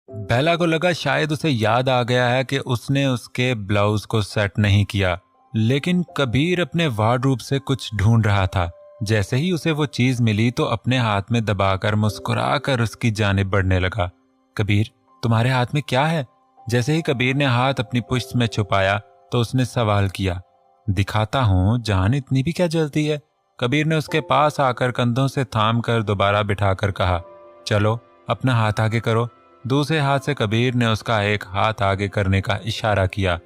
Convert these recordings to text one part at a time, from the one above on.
बेला को लगा शायद उसे याद आ गया है कि उसने उसके ब्लाउज को सेट नहीं किया, लेकिन कबीर अपने वार्डरोब से कुछ ढूंढ रहा था। जैसे ही उसे वो चीज मिली तो अपने हाथ में दबाकर मुस्कुराकर उसकी जानिब बढ़ने लगा। कबीर, तुम्हारे हाथ में क्या है? जैसे ही कबीर ने हाथ अपनी पुश्त में छुपाया तो उसने सवाल किया। दिखाता हूं, जान इतनी भी क्या जल्दी है? कबीर ने उसके पास आकर कंधों से थाम कर दोबारा बिठाकर कहा, चलो अपना हाथ आगे करो। दूसरे हाथ से कबीर ने उसका एक हाथ आगे करने का इशारा किया।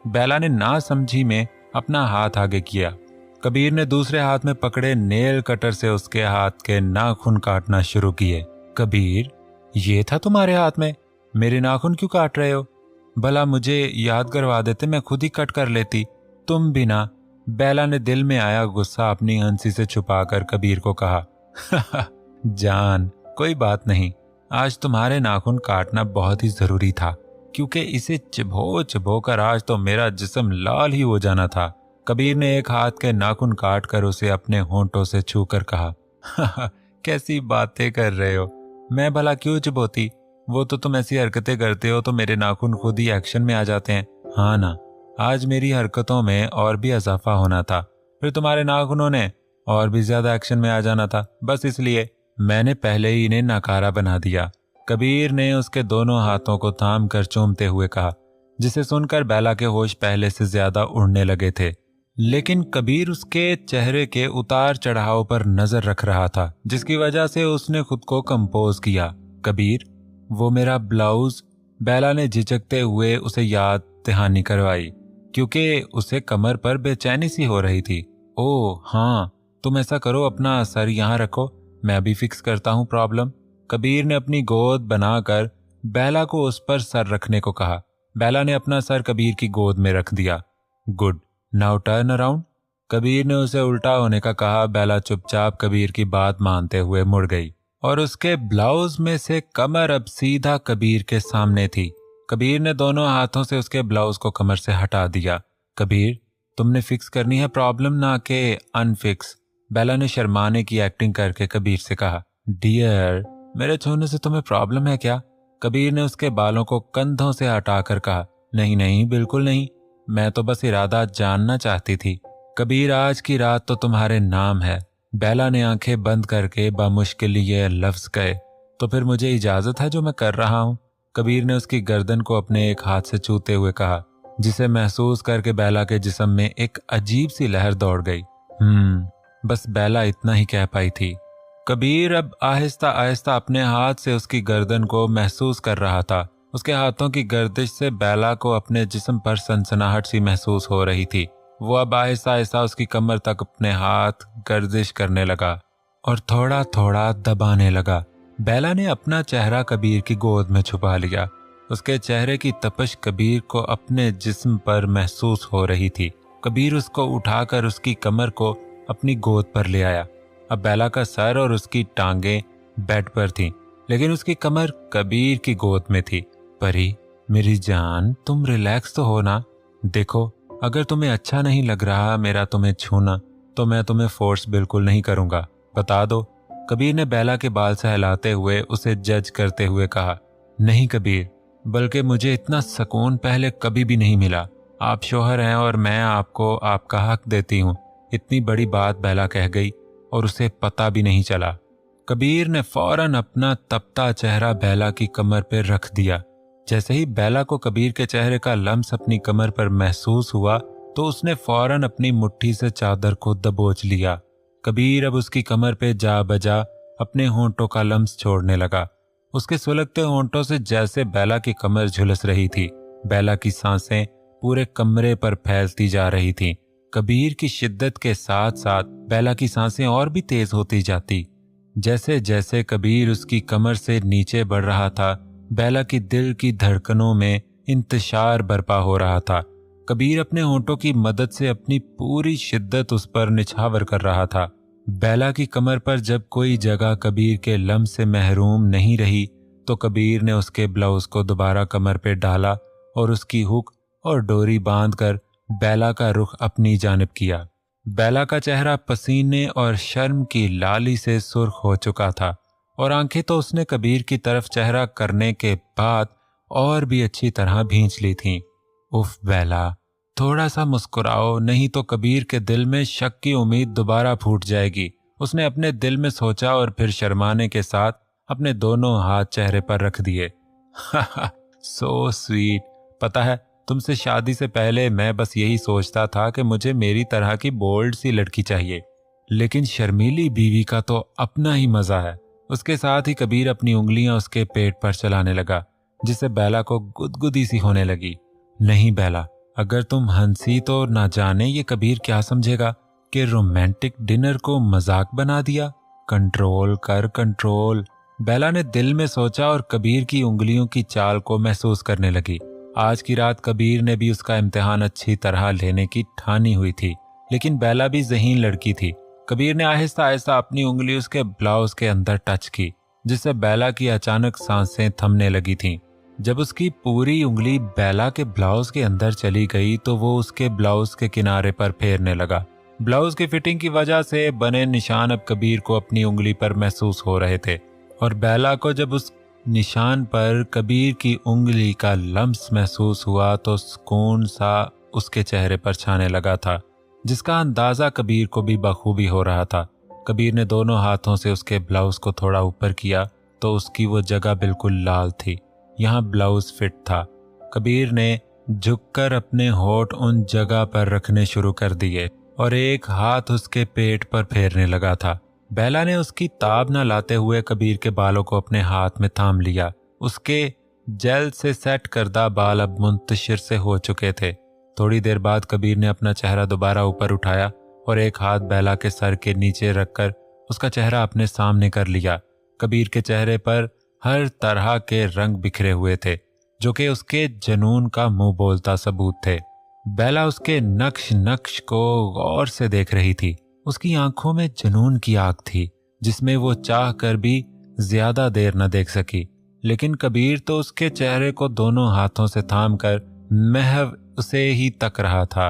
बेला ने ना समझी में अपना हाथ आगे किया। कबीर ने दूसरे हाथ में पकड़े नेल कटर से उसके हाथ के नाखून काटना शुरू किए। कबीर, ये था तुम्हारे हाथ में? मेरे नाखून क्यों काट रहे हो? भला मुझे याद करवा देते, मैं खुद ही कट कर लेती। तुम भी ना। बेला ने दिल में आया गुस्सा अपनी हंसी से छुपाकर कबीर को कहा, जान कोई बात नहीं, आज तुम्हारे नाखून काटना बहुत ही जरूरी था, क्योंकि इसे चिबो चिबो कर आज तो मेरा जिस्म लाल ही हो जाना था। कबीर ने एक हाथ के नाखून काट कर उसे अपने होंठों से छूकर कहा, कैसी बातें कर रहे हो? मैं भला क्यों चिबोती? वो तो तुम ऐसी हरकतें करते हो तो मेरे नाखून खुद ही एक्शन में आ जाते हैं। हाँ ना, आज मेरी हरकतों में और भी इजाफा होना था, फिर तुम्हारे नाखूनों ने और भी ज्यादा एक्शन में आ जाना था। बस इसलिए मैंने पहले ही इन्हें नकारा बना दिया। कबीर ने उसके दोनों हाथों को थाम कर चूमते हुए कहा, जिसे सुनकर बेला के होश पहले से ज्यादा उड़ने लगे थे। लेकिन कबीर उसके चेहरे के उतार चढ़ाव पर नजर रख रहा था, जिसकी वजह से उसने खुद को कंपोज किया। कबीर, वो मेरा ब्लाउज? बेला ने झिझकते हुए उसे याद दहानी करवाई, क्योंकि उसे कमर पर बेचैनी सी हो रही थी। ओह हाँ, तुम ऐसा करो, अपना सर यहाँ रखो, मैं अभी फिक्स करता हूँ प्रॉब्लम। कबीर ने अपनी गोद बनाकर बेला को उस पर सर रखने को कहा। बेला ने अपना सर कबीर की गोद में रख दिया। Good, now turn around. Kabir ने उसे उल्टा होने का कहा। बेला चुपचाप कबीर की बात मानते हुए मुड़ गई और उसके ब्लाउज में से कमर अब सीधा कबीर के सामने थी। कबीर ने दोनों हाथों से उसके ब्लाउज को कमर से हटा दिया। कबीर, तुमने फिक्स करनी है प्रॉब्लम, ना कि अनफिक्स। बेला ने शर्माने की एक्टिंग करके कबीर से कहा। डियर, मेरे छूने से तुम्हें प्रॉब्लम है क्या? कबीर ने उसके बालों को कंधों से हटाकर कहा। नहीं नहीं, बिल्कुल नहीं, मैं तो बस इरादा जानना चाहती थी। कबीर, आज की रात तो तुम्हारे नाम है। बेला ने आंखें बंद करके बामुश्किल ये लफ्ज कहे। तो फिर मुझे इजाजत है जो मैं कर रहा हूँ। कबीर ने उसकी गर्दन को अपने एक हाथ से छूते हुए कहा, जिसे महसूस करके बेला के जिस्म में एक अजीब सी लहर दौड़ गई। बस बेला इतना ही कह पाई थी। कबीर अब आहिस्ता आहिस्ता अपने हाथ से उसकी गर्दन को महसूस कर रहा था। उसके हाथों की गर्दिश से बेला को अपने जिस्म पर सनसनाहट सी महसूस हो रही थी। वो अब आहिस्ता आहिस्ता उसकी कमर तक अपने हाथ गर्दिश करने लगा और थोड़ा थोड़ा दबाने लगा। बेला ने अपना चेहरा कबीर की गोद में छुपा लिया। उसके चेहरे की तपश कबीर को अपने जिस्म पर महसूस हो रही थी। कबीर उसको उठाकर उसकी कमर को अपनी गोद पर ले आया। अब बेला का सर और उसकी टांगें बेड पर थीं, लेकिन उसकी कमर कबीर की गोद में थी। परी, मेरी जान, तुम रिलैक्स तो हो ना? देखो, अगर तुम्हें अच्छा नहीं लग रहा मेरा तुम्हें छूना, तो मैं तुम्हें फोर्स बिल्कुल नहीं करूंगा, बता दो। कबीर ने बेला के बाल सहलाते हुए उसे जज करते हुए कहा। नहीं कबीर, बल्कि मुझे इतना सुकून पहले कभी भी नहीं मिला। आप शौहर हैं और मैं आपको आपका हक देती हूँ। इतनी बड़ी बात बेला कह गई और उसे पता भी नहीं चला। कबीर ने फौरन अपना तपता चेहरा बेला की कमर पर रख दिया। जैसे ही बेला को कबीर के चेहरे का लम्स अपनी कमर पर महसूस हुआ तो उसने फौरन अपनी मुट्ठी से चादर को दबोच लिया। कबीर अब उसकी कमर पे जा बजा अपने होंठों का लम्स छोड़ने लगा। उसके सुलगते होंठों से जैसे बेला की कमर झुलस रही थी। बेला की सांसें पूरे कमरे पर फैलती जा रही थीं। कबीर की शिद्दत के साथ साथ बेला की सांसें और भी तेज होती जाती। जैसे जैसे कबीर उसकी कमर से नीचे बढ़ रहा था, बेला की दिल की धड़कनों में इंतशार बर्पा हो रहा था। कबीर अपने होंठों की मदद से अपनी पूरी शिद्दत उस पर निछावर कर रहा था। बेला की कमर पर जब कोई जगह कबीर के लम्स से महरूम नहीं रही तो कबीर ने उसके ब्लाउज को दोबारा कमर पे डाला और उसकी हुक और डोरी बांधकर बेला का रुख अपनी जानिब किया। बेला का चेहरा पसीने और शर्म की लाली से सुर्ख हो चुका था और आंखें तो उसने कबीर की तरफ चेहरा करने के बाद और भी अच्छी तरह भींच ली थीं। उफ बेला, थोड़ा सा मुस्कुराओ, नहीं तो कबीर के दिल में शक की उम्मीद दोबारा फूट जाएगी। उसने अपने दिल में सोचा और फिर शर्माने के साथ अपने दोनों हाथ चेहरे पर रख दिए। So sweet. पता है, तुमसे शादी से पहले मैं बस यही सोचता था कि मुझे मेरी तरह की बोल्ड सी लड़की चाहिए, लेकिन शर्मीली बीवी का तो अपना ही मजा है। उसके साथ ही कबीर अपनी उंगलियां उसके पेट पर चलाने लगा, जिससे बेला को गुदगुदी सी होने लगी। नहीं बेला, अगर तुम हंसी तो ना जाने ये कबीर क्या समझेगा कि रोमांटिक डिनर को मजाक बना दिया। कंट्रोल कर कंट्रोल, बेला ने दिल में सोचा और कबीर की उंगलियों की चाल को महसूस करने लगी। आज की रात कबीर ने भी उसका इम्तिहान अच्छी तरह लेने की ठानी हुई थी, लेकिन बेला भी ज़हीन लड़की थी। कबीर ने आहिस्ता आहिस्ता अपनी उंगली उसके ब्लाउज के अंदर टच की, जिससे बेला की अचानक सांसें थमने लगी थीं। जब उसकी पूरी उंगली बेला के ब्लाउज के अंदर चली गई तो वो उसके ब्लाउज के किनारे पर फेरने लगा। ब्लाउज की फिटिंग की वजह से बने निशान अब कबीर को अपनी उंगली पर महसूस हो रहे थे, और बेला को जब उस निशान पर कबीर की उंगली का लम्स महसूस हुआ तो सुकून सा उसके चेहरे पर छाने लगा था, जिसका अंदाजा कबीर को भी बखूबी हो रहा था। कबीर ने दोनों हाथों से उसके ब्लाउज को थोड़ा ऊपर किया तो उसकी वो जगह बिल्कुल लाल थी। यहाँ ब्लाउज फिट था। कबीर ने झुककर अपने होठ उन जगह पर रखने शुरू कर दिए और एक हाथ उसके पेट पर फेरने लगा था। बेला ने उसकी ताब न लाते हुए कबीर के बालों को अपने हाथ में थाम लिया। उसके जेल से सेट करदा बाल अब मुंतशिर से हो चुके थे। थोड़ी देर बाद कबीर ने अपना चेहरा दोबारा ऊपर उठाया और एक हाथ बेला के सर के नीचे रखकर उसका चेहरा अपने सामने कर लिया। कबीर के चेहरे पर हर तरह के रंग बिखरे हुए थे, जो कि उसके जुनून का मुंह बोलता सबूत थे। बेला उसके नक्श नक्श को गौर से देख रही थी। उसकी आंखों में जुनून की आग थी, जिसमें वो चाह कर भी ज्यादा देर न देख सकी। लेकिन कबीर तो उसके चेहरे को दोनों हाथों से थामकर महव उसे ही तक रहा था।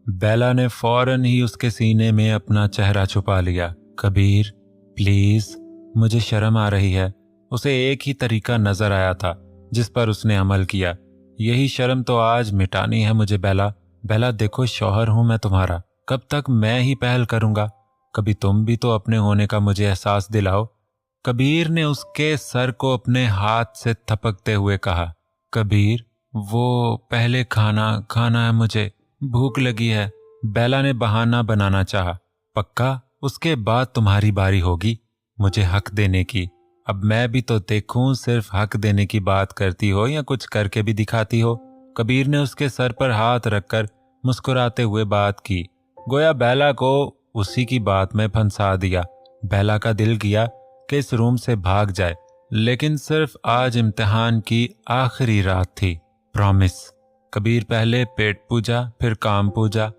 बेला ने फौरन ही उसके सीने में अपना चेहरा छुपा लिया। कबीर प्लीज, मुझे शर्म आ रही है। उसे एक ही तरीका नजर आया था जिस पर उसने अमल किया। यही शर्म तो आज मिटानी है मुझे बेला। बेला देखो, शौहर हूं मैं तुम्हारा, कब तक मैं ही पहल करूंगा? कभी तुम भी तो अपने होने का मुझे एहसास दिलाओ। कबीर ने उसके सर को अपने हाथ से थपकते हुए कहा। कबीर, वो पहले खाना है, मुझे भूख लगी है। बेला ने बहाना बनाना चाहा। पक्का? उसके बाद तुम्हारी बारी होगी मुझे हक देने की। अब मैं भी तो देखूं सिर्फ हक देने की बात करती हो या कुछ करके भी दिखाती हो। कबीर ने उसके सर पर हाथ रखकर मुस्कुराते हुए बात की, गोया बेला को उसी की बात में फंसा दिया। बेला का दिल किया कि इस रूम से भाग जाए, लेकिन सिर्फ आज इम्तिहान की आखिरी रात थी। प्रॉमिस। कबीर पहले पेट पूजा फिर काम पूजा।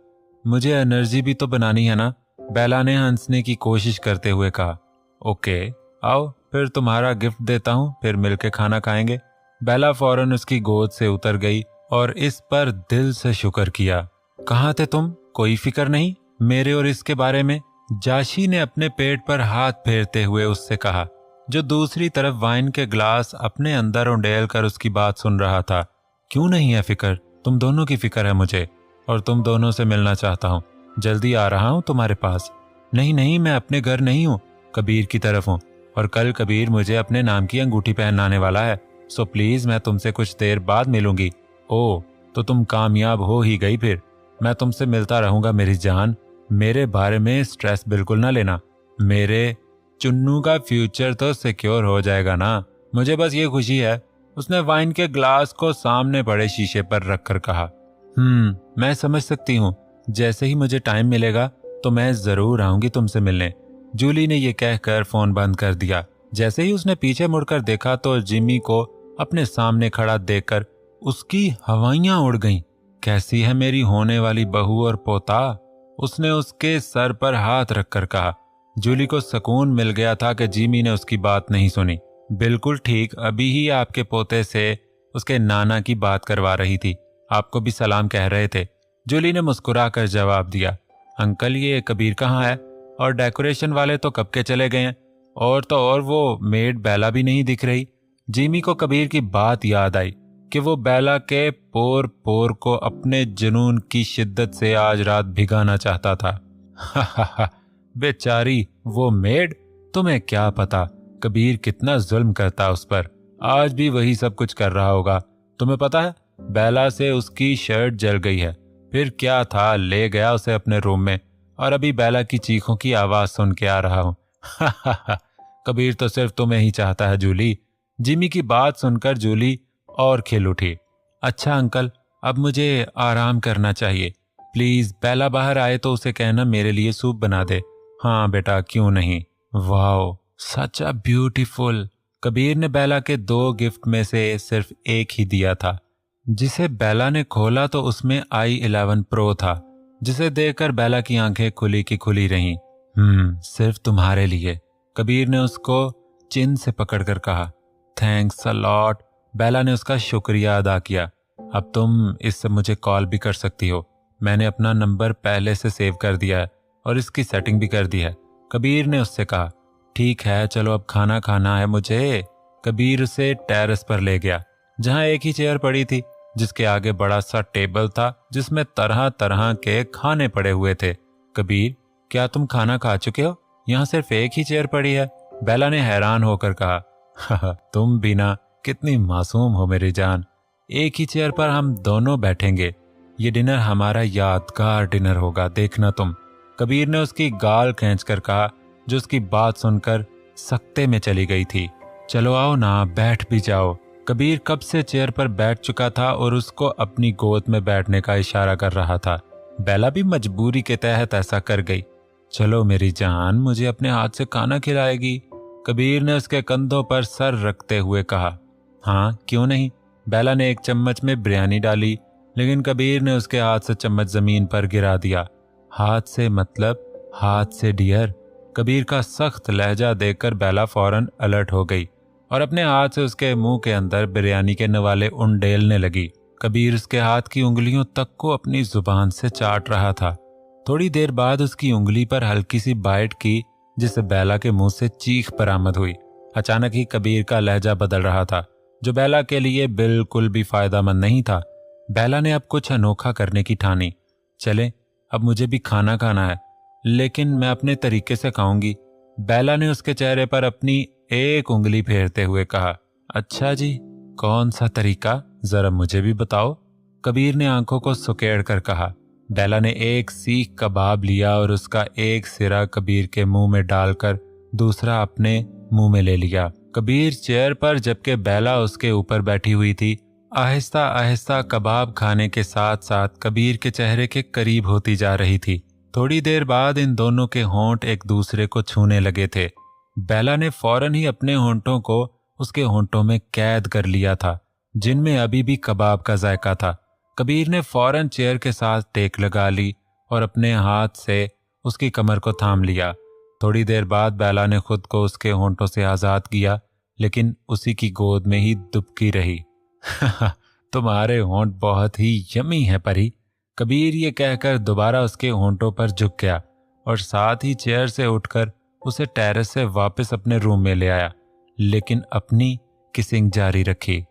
मुझे एनर्जी भी तो बनानी है ना, बेला ने हंसने की कोशिश करते हुए कहा। ओके, आओ फिर तुम्हारा गिफ्ट देता हूँ, फिर मिलके खाना खाएंगे। बेला फौरन उसकी गोद से उतर गई और इस पर दिल से शुक्र किया। कहाँ थे तुम? कोई फिक्र नहीं मेरे और इसके बारे में? जाशी ने अपने पेट पर हाथ फेरते हुए उससे कहा, जो दूसरी तरफ वाइन के ग्लास अपने अंदर उंडेल कर उसकी बात सुन रहा था। क्यों नहीं है फिक्र? तुम दोनों की फिक्र है मुझे, और तुम दोनों से मिलना चाहता हूँ। जल्दी आ रहा हूँ तुम्हारे पास। नहीं, मैं अपने घर नहीं हूँ, कबीर की तरफ हूँ, और कल कबीर मुझे अपने नाम की अंगूठी पहनाने वाला है, सो प्लीज मैं तुमसे कुछ देर बाद मिलूंगी। ओह, तो तुम कामयाब हो ही गई फिर। मैं तुमसे मिलता रहूंगा मेरी जान। मेरे बारे में स्ट्रेस बिल्कुल ना लेना। मेरे चुन्नू का फ्यूचर तो सिक्योर हो जाएगा ना, मुझे बस ये खुशी है। उसने वाइन के ग्लास को सामने पड़े शीशे पर रखकर कहा। मैं समझ सकती हूँ। जैसे ही मुझे टाइम मिलेगा तो मैं जरूर आऊंगी तुमसे मिलने। जूली ने यह कहकर फोन बंद कर दिया। जैसे ही उसने पीछे मुड़कर देखा तो जिमी को अपने सामने खड़ा देखकर उसकी हवाइयां उड़ गईं। कैसी है मेरी होने वाली बहू और पोता? उसने उसके सर पर हाथ रखकर कहा। जूली को सुकून मिल गया था कि जिमी ने उसकी बात नहीं सुनी। बिल्कुल ठीक, अभी ही आपके पोते से उसके नाना की बात करवा रही थी, आपको भी सलाम कह रहे थे। जूली ने मुस्कुरा कर जवाब दिया। अंकल, ये कबीर कहाँ है? और डेकोरेशन वाले तो कब के चले गए हैं? और तो और वो मेड बेला भी नहीं दिख रही। जिमी को कबीर की बात याद आई कि वो बेला के पोर पोर को अपने जुनून की शिद्दत से आज रात भिगाना चाहता था। बेचारी वो मेड, तुम्हें क्या पता कबीर कितना जुल्म करता उस पर। आज भी वही सब कुछ कर रहा होगा। तुम्हें पता है बेला से उसकी शर्ट जल गई है। फिर क्या था, ले गया उसे अपने रूम में और अभी बेला की चीखों की आवाज सुन के आ रहा हूं। कबीर तो सिर्फ तुम्हें ही चाहता है जूली। जिमी की बात सुनकर जूली और खिल उठी। अच्छा अंकल, अब मुझे आराम करना चाहिए। प्लीज बेला बाहर आए तो उसे कहना मेरे लिए सूप बना दे। हाँ बेटा, क्यों नहीं। Wow, such a beautiful. Kabir ने बेला के 2 गिफ्ट में से सिर्फ एक ही दिया था, जिसे बेला ने खोला तो उसमें i11 प्रो था, जिसे देखकर बेला की आंखें खुली की खुली रहीं। सिर्फ तुम्हारे लिए, कबीर ने उसको चिन से पकड़कर कहा। Thanks a lot. बेला ने उसका शुक्रिया अदा किया। अब तुम इससे मुझे कॉल भी कर सकती हो। मैंने अपना नंबर पहले से सेव कर दिया है और इसकी सेटिंग भी कर दी है। कबीर ने उससे कहा। ठीक है, चलो अब खाना खाना है मुझे। कबीर उसे टेरेस पर ले गया, जहां एक ही चेयर पड़ी थी, जिसके आगे बड़ा सा टेबल था जिसमें तरह तरह के खाने पड़े हुए थे। कबीर, क्या तुम खाना खा चुके हो? यहाँ सिर्फ एक ही चेयर पड़ी है। बेला ने हैरान होकर कहा। तुम भी ना, कितनी मासूम हो मेरी जान। एक ही चेयर पर हम दोनों बैठेंगे। ये डिनर हमारा यादगार डिनर होगा, देखना तुम। कबीर ने उसकी गाल खींचकर कहा, जो उसकी बात सुनकर सकते में चली गई थी। चलो आओ ना, बैठ भी जाओ। कबीर कब से चेयर पर बैठ चुका था और उसको अपनी गोद में बैठने का इशारा कर रहा था। बेला भी मजबूरी के तहत ऐसा कर गई। चलो मेरी जान, मुझे अपने हाथ से खाना खिलाएगी? कबीर ने उसके कंधों पर सर रखते हुए कहा। हाँ, क्यों नहीं। बेला ने एक चम्मच में बिरयानी डाली, लेकिन कबीर ने उसके हाथ से चम्मच जमीन पर गिरा दिया। हाथ से मतलब हाथ से डियर। कबीर का सख्त लहजा देखकर बेला फौरन अलर्ट हो गई और अपने हाथ से उसके मुंह के अंदर बिरयानी के नवाले उंडेलने लगी। कबीर उसके हाथ की उंगलियों तक को अपनी जुबान से चाट रहा था। थोड़ी देर बाद उसकी उंगली पर हल्की सी बाइट की, जिससे बेला के मुंह से चीख बरामद हुई। अचानक ही कबीर का लहजा बदल रहा था, जो बेला के लिए बिल्कुल भी फायदेमंद नहीं था। बेला ने अब कुछ अनोखा करने की ठानी। चले, अब मुझे भी खाना खाना है, लेकिन मैं अपने तरीके से खाऊंगी। बेला ने उसके चेहरे पर अपनी एक उंगली फेरते हुए कहा। अच्छा जी, कौन सा तरीका, जरा मुझे भी बताओ। कबीर ने आंखों को सुकेड़ कर कहा। बेला ने एक सीख कबाब लिया और उसका एक सिरा कबीर के मुंह में डालकर दूसरा अपने मुंह में ले लिया। कबीर चेयर पर, जबकि बेला उसके ऊपर बैठी हुई थी, आहिस्ता आहिस्ता कबाब खाने के साथ साथ कबीर के चेहरे के करीब होती जा रही थी। थोड़ी देर बाद इन दोनों के होंठ एक दूसरे को छूने लगे थे। बेला ने फौरन ही अपने होंठों को उसके होंठों में कैद कर लिया था, जिनमें अभी भी कबाब का जायका था। कबीर ने फौरन चेयर के साथ टेक लगा ली और अपने हाथ से उसकी कमर को थाम लिया। थोड़ी देर बाद बेला ने खुद को उसके होंठों से आजाद किया, लेकिन उसी की गोद में ही दुबकी रही। तुम्हारे होंठ बहुत ही यमी है परी। कबीर ये कहकर दोबारा उसके होंठों पर झुक गया और साथ ही चेयर से उठकर उसे टेरेस से वापस अपने रूम में ले आया, लेकिन अपनी किसिंग जारी रखी।